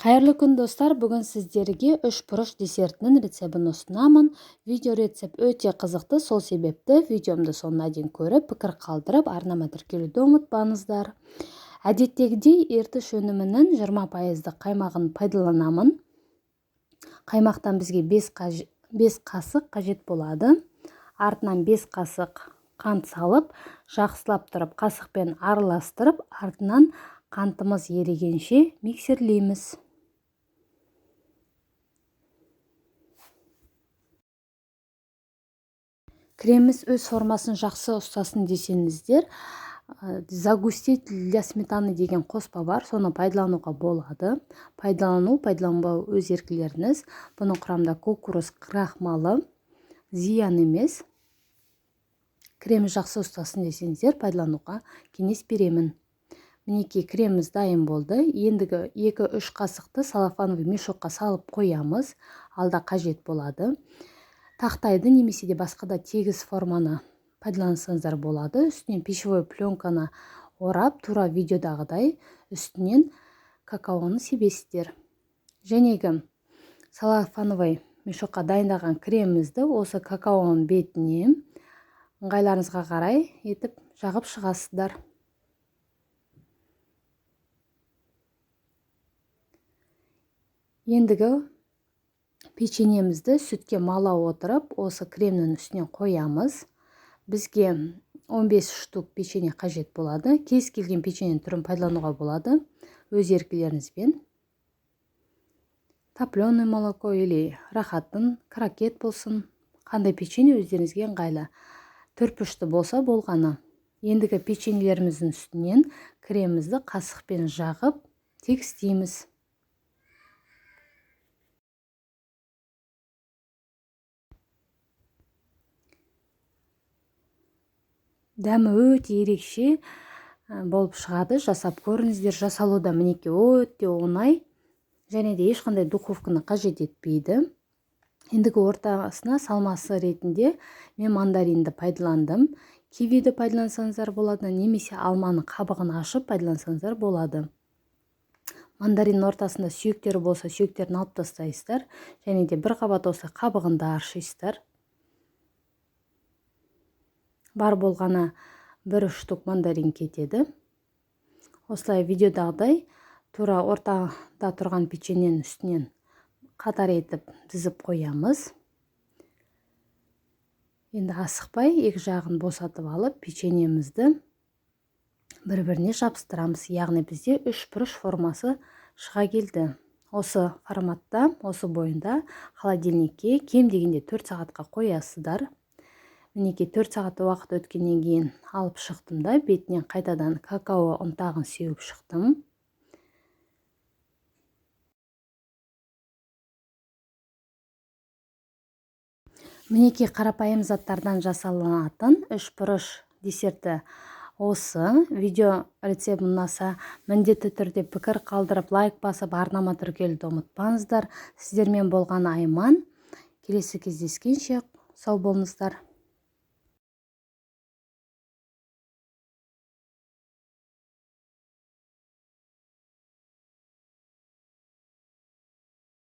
Қайырлы күн достар, бүгін сіздерге үш бұрыш десертінің рецебін ұсынамын. Видео рецепт өте қызықты, сол себепті видеомды соңына дейін көріп, пікір қалдырып, арнама тіркелуді ұмытпаңыздар. Әдеттегідей ертіш өнімінің 20% қаймағын пайдаланамын. Қаймақтан бізге 5 қасық қажет болады. Артынан 5 қасық қант салып, жақсылап тұрып, қасықпен араластырып, артынан қантымыз ерігенше миксерлейміз. Креміміз өз формасын жақсы ұстасын десеңіздер, загуститель для сметаны деген қоспа бар, соны пайдалануға болады. Пайдаланбау өз еркілеріңіз. Бұның құрамында кукуруз крахмалы, зиян емес. Кремі жақсы ұстасын десеңіздер, пайдалануға кеңес беремін. Мінекей креміміз дайын болды. Ендігі 2-3 қасықты салафановый мешокқа салып қоямыз. Алда қажет болады. Тақтайды немесе де басқа да тегіс форманы пайдалансаңыздар болады. Үстінен пищевой пленканы орап, тура видеодағыдай үстінен какаоны себесіздер. Жәнегі салафановый мешокқа дайындаған кремімізді осы какаоның бетіне ыңғайларыңызға қарай етіп жағып шығасыздар. Ендігі печеньемізді сүтке мала отырып, осы кремнің үстіне қоямыз. Бізге 15 штук печенье қажет болады. Кез келген печенье түрін пайдалануға болады. Өз еркілеріңізбен. Топленое молоко или рахаттың крокет болсын. Қандай печенье өздеріңізге ыңғайлы. Түрпішті болса болғаны. Ендігі печеньелеріміздің үстінен кремімізді қасықпен жағып тегістейміз. Дәмі өте ерекше болып шығады. Жасап көріңіздер. Жасалуда мінекей өте оңай. Және де ешқандай духовканы қажет етпейді. Ендігі ортасына салмасы ретінде мен мандаринді пайдаландым. Кивиді пайдалансаңыздар болады, немесе алманы қабығын ашып пайдалансаңыздар болады. Мандариннің ортасында сүйектері болса, сүйектерін алып тастайсыздар. Және де бір қабат осы қабығында аршисыздар. Бар болғаны 1 штук мандарин кетеді. Осылай видеодағыдай тура ортада тұрған печеньенің үстінен қатар етіп дізіп қоямыз. Енді асықпай екі жағын босатып алып, печеньемізді бір-біріне жабыстырамыз. Яғни бізде 3 бұрыш формасы шыға келді. Осы форматта, осы бойында холодильникке кем дегенде 4 сағатқа қоясыздар. Мінекей 4 сағат уақыт өткеннен кейін алып шықтым да, бетінен қайтадан какао ұнтағын сеуіп шықтым. Мінекей қарапайым заттардан жасалынатын 3 бұрыш десерті осы. Видео рецепт ұнаса, міндетті түрде пікір қалдырып, лайк басып, арнама тіркелуді ұмытпаңыздар. Сіздермен болған Айман. Келесі кездескенше сау болыңыздар.